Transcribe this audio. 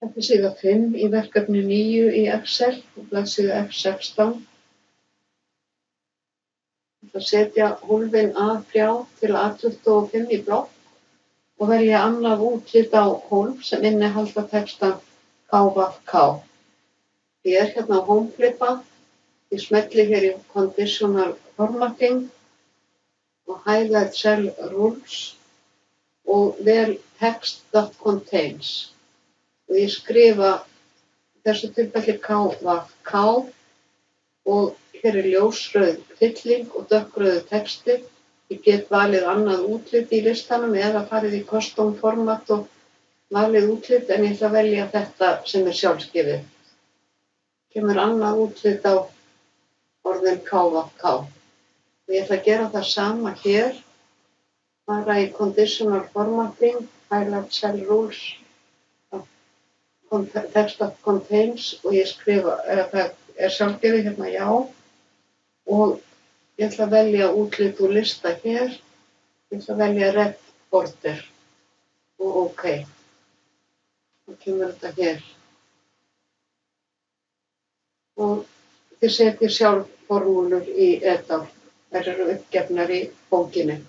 Þetta er síða 5 í verkefni 9 í Excel og blaðsíða F16. Ég ætla að setja hólfin A3 til A25 í blokk og velja annað útlit á hólf sem innihalda textann KVK. Ég er hérna á Home-flippa, ég smelli hér í Conditional Formatting og Highlight Cell Rules og vel Text that contains. Og ég skrifa þessu tilfelli KVK og hér er ljósrauð fylling og dökkrauður texti. Ég get valið annað útlit í listanum eða farið í custom format og valið útlit en ég ætla að velja þetta sem er sjálfsgefið. Kemur annað útlit á orðin KVK. Og ég ætla að gera það sama hér, fara í Conditional Formatting, Highlight Cell Rules, Text that contains og ég skrifa, það er sjálfgefið hérna já og ég ætla að velja útlit úr lista hér, ég ætla að velja Red Border og OK. Þá kemur þetta hér. Og þið setjið sjálf formúlur í EDAL, þær eru uppgefnar í bókinni.